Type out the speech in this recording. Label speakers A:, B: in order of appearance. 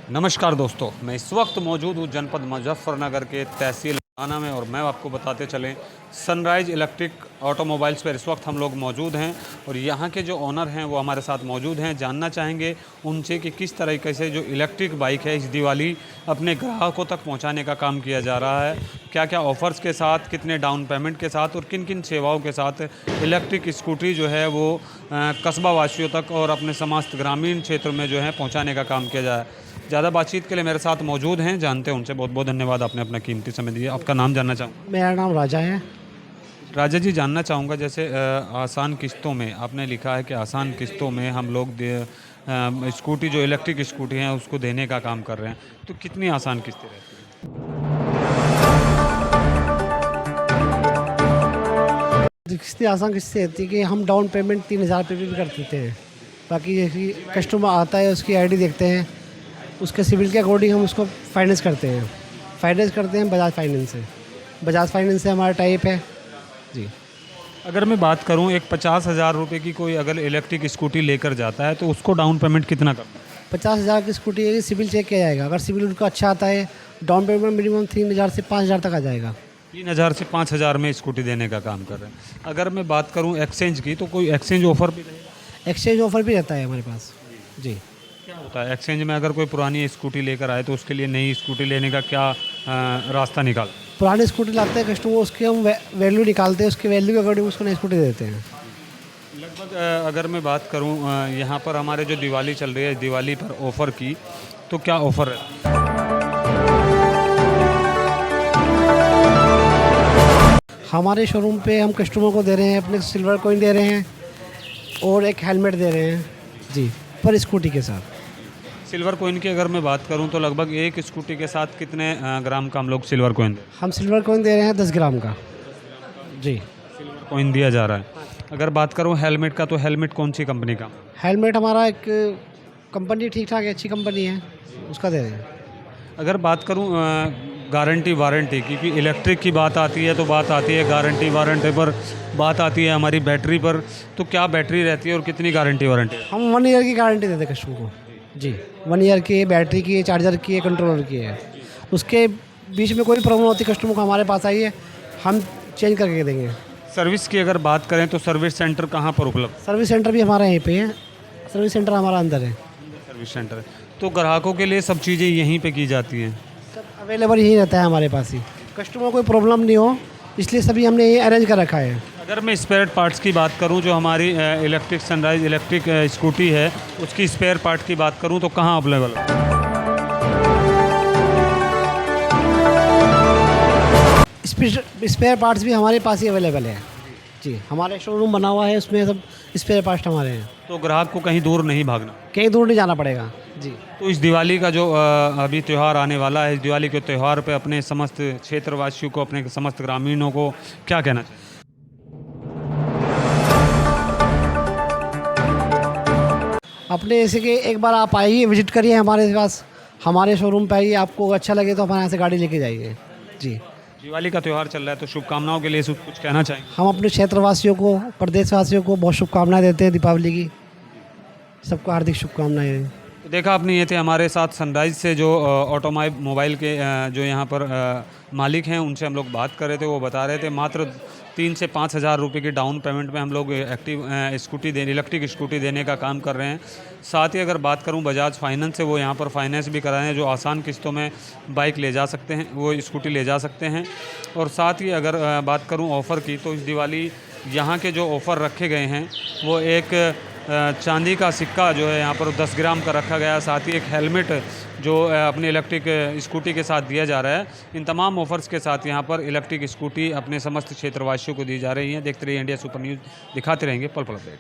A: नमस्कार दोस्तों, मैं इस वक्त मौजूद हूँ जनपद मुजफ्फरनगर के तहसील थाना में और मैं आपको बताते चलें सनराइज़ इलेक्ट्रिक ऑटोमोबाइल्स पर इस वक्त हम लोग मौजूद हैं और यहाँ के जो ओनर हैं वो हमारे साथ मौजूद हैं। जानना चाहेंगे उनसे कि किस तरीके से जो इलेक्ट्रिक बाइक है इस दिवाली अपने ग्राहकों तक पहुँचाने का काम किया जा रहा है, क्या क्या ऑफ़र्स के साथ, कितने डाउन पेमेंट के साथ और किन किन सेवाओं के साथ इलेक्ट्रिक स्कूटी जो है वो कस्बा वासियों तक और अपने समस्त ग्रामीण क्षेत्र में जो है पहुँचाने का काम किया जा रहा है। ज़्यादा बातचीत के लिए मेरे साथ मौजूद हैं, जानते हैं उनसे। बहुत बहुत धन्यवाद, आपने अपना कीमती समय दिया। आपका नाम जानना चाहूँगा?
B: मेरा नाम राजा है।
A: राजा जी, जानना चाहूँगा जैसे आसान किस्तों में आपने लिखा है कि आसान किस्तों में हम लोग स्कूटी जो इलेक्ट्रिक स्कूटी हैं उसको देने का काम कर रहे हैं, तो कितनी आसान किस्तें रहती हैं?
B: किस्तें आसान किस्तें रहती है कि हम डाउन पेमेंट 3000 रुपये भी कर देते हैं। बाकी जैसे कस्टमर आता है उसकी आईडी देखते हैं, उसके सिविल के अकॉर्डिंग हम उसको फाइनेंस करते हैं। बजाज फाइनेंस से हमारा टाइप है जी।
A: अगर मैं बात करूं एक 50,000 रुपये की कोई अगर इलेक्ट्रिक स्कूटी लेकर जाता है तो उसको डाउन पेमेंट कितना करना है?
B: 50,000 की स्कूटी है, सिविल चेक किया जाएगा। अगर सिविल उनका अच्छा आता है डाउन पेमेंट मिनिमम 3000 से 5000 तक आ जाएगा।
A: 3000 से 5000 में स्कूटी देने का काम कर रहे हैं। अगर मैं बात करूं एक्सचेंज की, तो कोई एक्सचेंज ऑफर भी रहेगा?
B: एक्सचेंज ऑफर भी रहता है हमारे पास जी।
A: क्या होता है एक्सचेंज में? अगर कोई पुरानी स्कूटी लेकर आए तो उसके लिए नई स्कूटी लेने का क्या रास्ता निकाल?
B: पुरानी स्कूटी लाते हैं कस्टमर, उसकी हम वैल्यू निकालते हैं, उसके वैल्यू के अकॉर्डिंग उसको नई स्कूटी देते हैं।
A: लगभग अगर मैं बात करूं यहाँ पर हमारे जो दिवाली चल रही है, दिवाली पर ऑफ़र की, तो क्या ऑफ़र है?
B: हमारे शोरूम पे हम कस्टमर को दे रहे हैं अपने सिल्वर कॉइन दे रहे हैं और एक हेलमेट दे रहे हैं जी, पर स्कूटी के साथ।
A: सिल्वर कॉइन की अगर मैं बात करूं तो लगभग एक स्कूटी के साथ कितने ग्राम का हम लोग सिल्वर कॉइन दें?
B: हम सिल्वर कॉइन दे रहे हैं 10 ग्राम का जी,
A: सिल्वर कॉइन दिया जा रहा है। अगर बात करूं हेलमेट का, तो हेलमेट कौन सी कंपनी का?
B: हेलमेट हमारा एक कंपनी ठीक ठाक है, अच्छी कंपनी है, उसका दे रहे हैं।
A: अगर बात करूं गारंटी वारंटी की, क्योंकि इलेक्ट्रिक की बात आती है तो बात आती है गारंटी वारंटी पर, बात आती है हमारी बैटरी पर, तो क्या बैटरी रहती है और कितनी गारंटी वारंटी?
B: हम 1 ईयर की गारंटी देते हैं कस्टमर को जी। 1 ईयर की बैटरी की, चार्जर की, कंट्रोलर की है। उसके बीच में कोई प्रॉब्लम होती है कस्टमर को हमारे पास आइए, हम चेंज करके देंगे।
A: सर्विस की अगर बात करें तो सर्विस सेंटर कहाँ पर उपलब्ध?
B: सर्विस सेंटर भी हमारा यहीं पे है, सर्विस सेंटर हमारा अंदर है।
A: सर्विस सेंटर है, तो ग्राहकों के लिए सब चीज़ें यहीं पे की जाती हैं?
B: सब अवेलेबल यही रहता है हमारे पास ही, कस्टमर को कोई प्रॉब्लम नहीं हो, इसलिए सभी हमने ये अरेंज कर रखा है।
A: अगर मैं स्पेयर पार्ट्स की बात करूं, जो हमारी इलेक्ट्रिक सनराइज़ इलेक्ट्रिक स्कूटी है उसकी स्पेयर पार्ट की बात करूं तो कहाँ अवेलेबल है?
B: स्पेयर पार्ट्स भी हमारे पास ही अवेलेबल है जी। हमारे शोरूम बना हुआ है, उसमें सब स्पेयर पार्ट्स हमारे हैं,
A: तो ग्राहक को कहीं दूर नहीं भागना,
B: कहीं दूर नहीं जाना पड़ेगा जी।
A: तो इस दिवाली का जो अभी त्यौहार आने वाला है, इस दिवाली के त्यौहार पे अपने समस्त क्षेत्रवासियों को, अपने समस्त ग्रामीणों को क्या कहना चाहिए?
B: अपने ऐसे कि एक बार आप आइए, विजिट करिए हमारे पास, हमारे शोरूम पे आइए, आपको अच्छा लगे तो हमारे यहाँ से गाड़ी लेके जाइए जी।
A: दिवाली का त्यौहार चल रहा है तो शुभकामनाओं के लिए कुछ कहना चाहेंगे?
B: हम अपने क्षेत्रवासियों को, प्रदेशवासियों को बहुत शुभकामनाएं देते हैं दीपावली की। सबको हार्दिक शुभकामनाएं।
A: तो देखा आपने, ये थे हमारे साथ सनराइज़ से जो ऑटोमोबाइल के जो यहाँ पर मालिक हैं, उनसे हम लोग बात कर रहे थे। वो बता रहे थे मात्र 3 से 5 हज़ार रुपये की डाउन पेमेंट में हम लोग इलेक्ट्रिक स्कूटी देने का काम कर रहे हैं। साथ ही अगर बात करूं बजाज फाइनेंस से, वो यहाँ पर फाइनेंस भी कराएं, जो आसान किस्तों में बाइक ले जा सकते हैं, वो स्कूटी ले जा सकते हैं। और साथ ही अगर बात करूं ऑफ़र की, तो इस दिवाली यहाँ के जो ऑफ़र रखे गए हैं वो एक चांदी का सिक्का जो है यहाँ पर 10 ग्राम का रखा गया, साथ ही एक हेलमेट जो अपनी इलेक्ट्रिक स्कूटी के साथ दिया जा रहा है। इन तमाम ऑफ़र्स के साथ यहाँ पर इलेक्ट्रिक स्कूटी अपने समस्त क्षेत्रवासियों को दी जा रही हैं। देखते रहिए इंडिया सुपर न्यूज़, दिखाते रहेंगे पल पल अपडेट।